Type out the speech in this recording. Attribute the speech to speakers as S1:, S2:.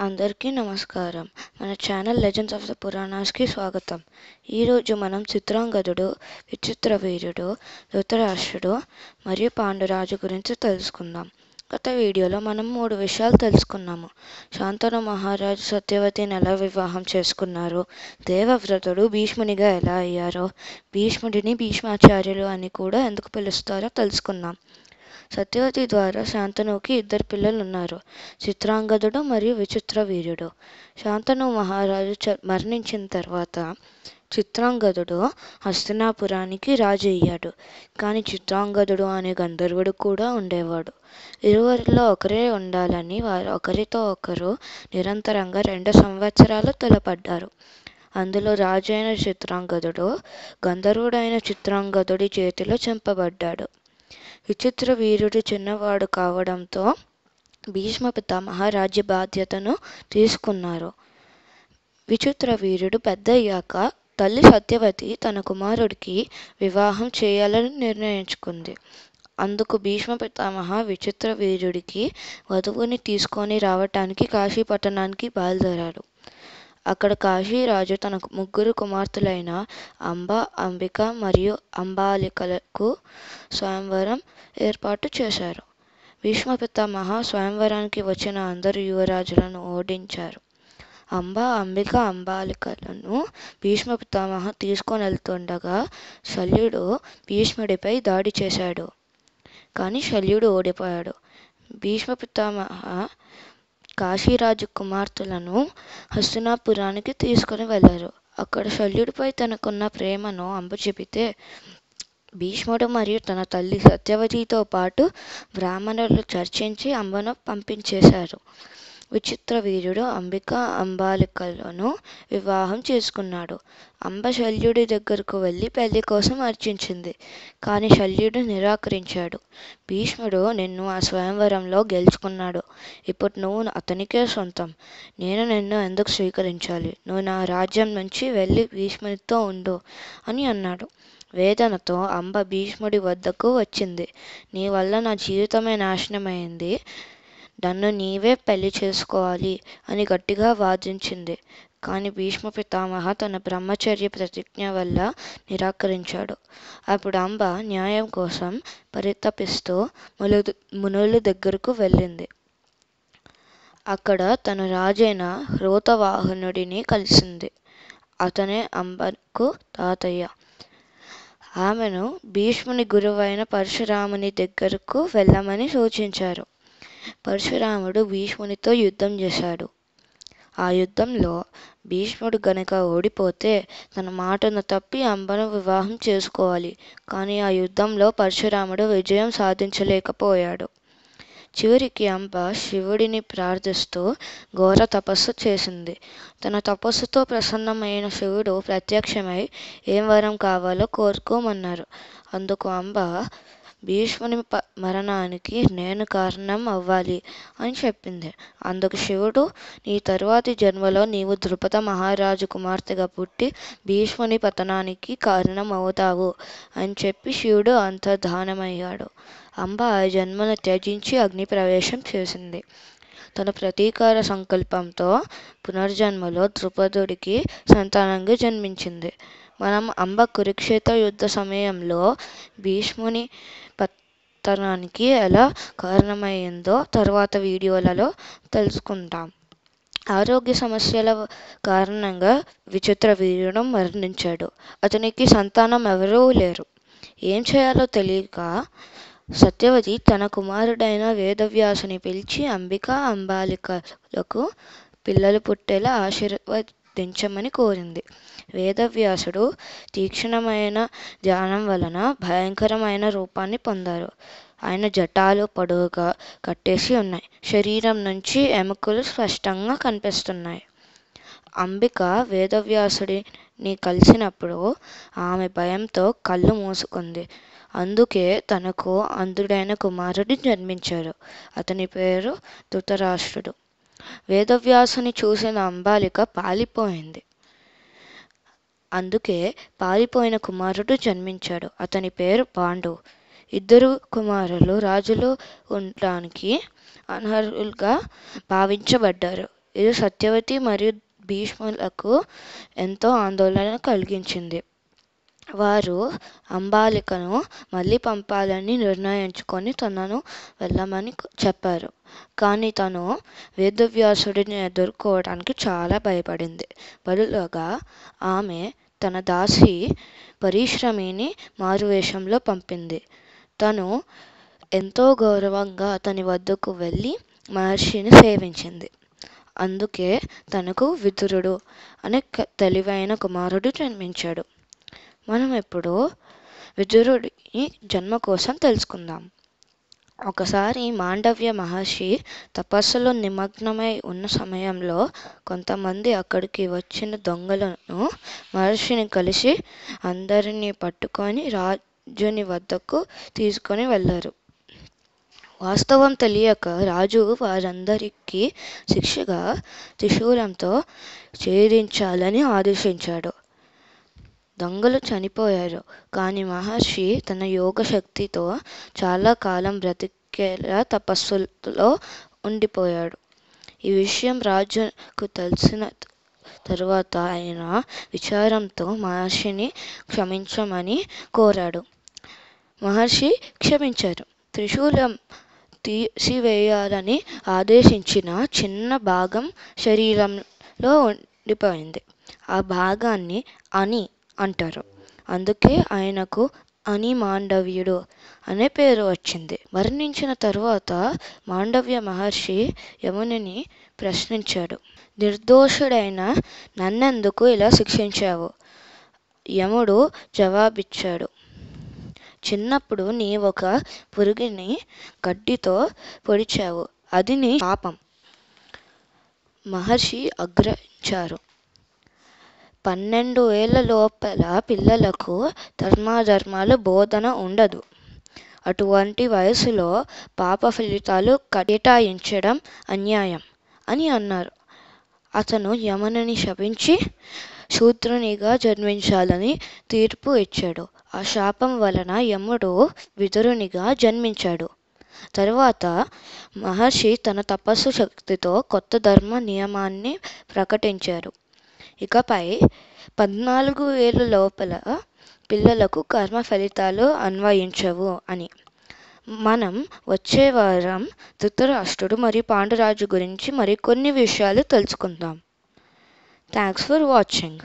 S1: అందరికీ నమస్కారం. మన ఛానల్ లెజెండ్స్ ఆఫ్ ద పురాణాస్కి స్వాగతం. ఈరోజు మనం చిత్రాంగదుడు, విచిత్ర వీరుడు, ధృతరాష్ట్రుడు మరియు పాండురాజు గురించి తెలుసుకుందాం. గత వీడియోలో మనం 3 విషయాలు తెలుసుకున్నాము. శాంతను మహారాజు సత్యవతిని ఎలా వివాహం చేసుకున్నారు, దేవవ్రతుడు భీష్మునిగా ఎలా అయ్యారో, భీష్ముడిని భీష్మాచార్యులు అని కూడా ఎందుకు పిలుస్తారో తెలుసుకున్నాం. సత్యవతి ద్వారా శాంతనుకి 2 పిల్లలు ఉన్నారు, చిత్రాంగదుడు మరియు విచిత్ర వీరుడు. శాంతను మహారాజు మరణించిన తర్వాత చిత్రాంగదుడు హస్తినాపురానికి రాజు అయ్యాడు. కానీ చిత్రాంగదుడు అనే గంధర్వుడు కూడా ఉండేవాడు. ఇరువురిలో ఒకరే ఉండాలని వారు ఒకరితో ఒకరు నిరంతరంగా 2 సంవత్సరాలు తలపడ్డారు. అందులో రాజు అయిన చిత్రాంగదుడు గంధర్వుడైన చిత్రాంగదుడి చేతిలో చంపబడ్డాడు. విచిత్ర వీరుడు చిన్నవాడు కావడంతో భీష్మ పితామహ రాజ్య బాధ్యతను తీసుకున్నారు. విచిత్ర వీరుడు పెద్దయ్యాక తల్లి సత్యవతి తన కుమారుడికి వివాహం చేయాలని నిర్ణయించుకుంది. అందుకు భీష్మ పితామహ విచిత్ర వీరుడికి వధువుని తీసుకొని రావటానికి కాశీ పట్టణానికి బయలుదేరాడు. అక్కడ కాశీరాజు తన 3 కుమార్తెలైన అంబ, అంబిక మరియు అంబాలికలకు స్వయంవరం ఏర్పాటు చేశారు. భీష్మ పితామహ స్వయంవరానికి వచ్చిన అందరు యువరాజులను ఓడించారు. అంబ, అంబిక, అంబాలికలను భీష్మ పితామహ తీసుకొని వెళ్తుండగా శల్యుడు భీష్ముడిపై దాడి చేశాడు. కానీ శల్యుడు ఓడిపోయాడు. భీష్మ పితామహ కాశీరాజు కుమార్తెలను హస్తినాపురానికి తీసుకుని వెళ్లారు. అక్కడ శల్యుడిపై తనకున్న ప్రేమను అంబ చెబితే భీష్ముడు మరియు తన తల్లి సత్యవతితో పాటు బ్రాహ్మణులు చర్చించి అంబను పంపించేశారు. విచిత్ర వీరుడు అంబిక, అంబాలికలను వివాహం చేసుకున్నాడు. అంబ శల్యుడి దగ్గరకు వెళ్ళి పెళ్లి కోసం అర్చించింది. కానీ శల్యుడు నిరాకరించాడు. భీష్ముడు నిన్ను ఆ స్వయంవరంలో గెలుచుకున్నాడు. ఇప్పుడు నువ్వు అతనికే సొంతం. నేను నిన్ను ఎందుకు స్వీకరించాలి? నువ్వు నా రాజ్యం నుంచి వెళ్ళి భీష్ముడితో ఉండు అని అన్నాడు. వేదనతో అంబ భీష్ముడి వద్దకు వచ్చింది. నీ వల్ల నా జీవితమే నాశనమైంది. నన్ను నీవే పెళ్లి చేసుకోవాలి అని గట్టిగా వాదించింది. కానీ భీష్మ పితామహ తన బ్రహ్మచర్య ప్రతిజ్ఞ వల్ల నిరాకరించాడు. అప్పుడు అంబ న్యాయం కోసం పరితపిస్తూ మునుల దగ్గరకు వెళ్ళింది. అక్కడ తన రాజైన రోతవాహనుడిని కలిసింది. అతనే అంబకు తాతయ్య. ఆమెను భీష్ముని గురువైన పరశురాముని దగ్గరకు వెళ్ళమని సూచించారు. పరశురాముడు భీష్మునితో యుద్ధం చేశాడు. ఆ యుద్ధంలో భీష్ముడు గనక ఓడిపోతే తన మాటను తప్పి అంబను వివాహం చేసుకోవాలి. కానీ ఆ యుద్ధంలో పరశురాముడు విజయం సాధించలేకపోయాడు. చివరికి అంబ శివుడిని ప్రార్థిస్తూ ఘోర తపస్సు చేసింది. తన తపస్సుతో ప్రసన్నమైన శివుడు ప్రత్యక్షమై ఏం వరం కావాలో కోరుకోమన్నారు. అందుకు అంబ భీష్ముని మరణానికి నేను కారణం అవ్వాలి అని చెప్పింది. అందుకు శివుడు నీ తరువాతి జన్మలో నీవు ద్రుపద మహారాజు కుమార్తెగా పుట్టి భీష్ముని పతనానికి కారణం అవుతావు అని చెప్పి శివుడు అంతర్ధానమయ్యాడు. అంబ ఆ జన్మను త్యజించి అగ్ని ప్రవేశం చేసింది. తన ప్రతీకార సంకల్పంతో పునర్జన్మలో ద్రుపదుడికి సంతానంగా జన్మించింది. మనం అంబ కురుక్షేత్ర యుద్ధ సమయంలో భీష్ముని పతనానికి ఎలా కారణమైందో తర్వాత వీడియోలలో తెలుసుకుంటాం. ఆరోగ్య సమస్యల కారణంగా విచిత్ర వీరుడు మరణించాడు. అతనికి సంతానం ఎవరూ లేరు. ఏం చేయాలో తెలియక సత్యవతి తన కుమారుడైన వేదవ్యాసుని పిలిచి అంబిక, అంబాలికలకు పిల్లలు పుట్టేలా ఆశీర్వదించమని కోరింది. వేదవ్యాసుడు తీక్షణమైన ధ్యానం వలన భయంకరమైన రూపాన్ని పొందారు. ఆయన జటాలు పొడవుగా కట్టేసి ఉన్నాయి. శరీరం నుంచి ఎముకలు స్పష్టంగా కనిపిస్తున్నాయి. అంబిక వేదవ్యాసుడిని కలిసినప్పుడు ఆమె భయంతో కళ్ళు మూసుకుంది. అందుకే తనకు అంధుడైన కుమారుడు జన్మించారు. అతని పేరు ధృతరాష్ట్రుడు. వేదవ్యాసుని చూసిన అంబాలిక పాలిపోయింది. అందుకే పాలిపోయిన కుమారుడు జన్మించాడు. అతని పేరు పాండు. 2 కుమారులు రాజులు ఉండడానికి అనర్హులుగా భావించబడ్డారు. ఇది సత్యవతి మరియు భీష్ములకు ఎంతో ఆందోళన కలిగించింది. వారు అంబాలికను మళ్ళీ పంపాలని నిర్ణయించుకొని తనను వెళ్ళమని చెప్పారు. కానీ తను వేదవ్యాసుడిని ఎదుర్కోవడానికి చాలా భయపడింది. బదులుగా ఆమె తన దాసి పరిశ్రమిని మారువేషంలో పంపింది. తను ఎంతో గౌరవంగా అతని వద్దకు వెళ్ళి మహర్షిని సేవించింది. అందుకే తనకు విదురుడు అనే తెలివైన కుమారుడు జన్మించాడు. మనం ఇప్పుడు విదురుడి జన్మ కోసం తెలుసుకుందాం. ఒకసారి మాండవ్య మహర్షి తపస్సులో నిమగ్నమై ఉన్న సమయంలో కొంతమంది అక్కడికి వచ్చిన దొంగలను మహర్షిని కలిసి అందరినీ పట్టుకొని రాజుని వద్దకు తీసుకొని వెళ్ళారు. వాస్తవం తెలియక రాజు వారందరికీ శిక్షగా త్రిశూలంతో ఛేదించాలని ఆదేశించాడు. దొంగలు చనిపోయారు. కానీ మహర్షి తన యోగ శక్తితో చాలా కాలం బ్రతికేలా తపస్సులో ఉండిపోయాడు. ఈ విషయం రాజుకు తెలిసిన తరువాత ఆయన విచారంతో మహర్షిని క్షమించమని కోరాడు. మహర్షి క్షమించారు. త్రిశూలం తీసివేయాలని ఆదేశించిన చిన్న భాగం శరీరంలో ఉండిపోయింది. ఆ భాగాన్ని అని అంటారు. అందుకే ఆయనకు అని మాండవ్యుడు అనే పేరు వచ్చింది. మరణించిన తరువాత మాండవ్య మహర్షి యమునిని ప్రశ్నించాడు. నిర్దోషుడైన నన్నెందుకు ఇలా శిక్షించావు? యముడు జవాబిచ్చాడు, చిన్నప్పుడు నీ ఒక పురుగుని గడ్డితో పొడిచావు. అది నీ పాపం. మహర్షి ఆగ్రహించారు. 12 ఏళ్ల లోపల పిల్లలకు ధర్మాధర్మాలు బోధన ఉండదు. అటువంటి వయసులో పాప ఫలితాలు కేటాయించడం అన్యాయం అని అన్నారు. అతను యమునిని శపించి శూద్రునిగా జన్మించాలని తీర్పు ఇచ్చాడు. ఆ శాపం వలన యముడు విదురునిగా జన్మించాడు. తరువాత మహర్షి తన తపస్సు శక్తితో కొత్త ధర్మ నియమాన్ని ప్రకటించారు. ఇకపై 14 ఏళ్ల లోపల పిల్లలకు కర్మ ఫలితాలు అన్వయించవు అని. మనం వచ్చే వారం ధృతరాష్ట్రుడు మరియు పాండురాజు గురించి మరికొన్ని విషయాలు తెలుసుకుందాం. Thanks for watching.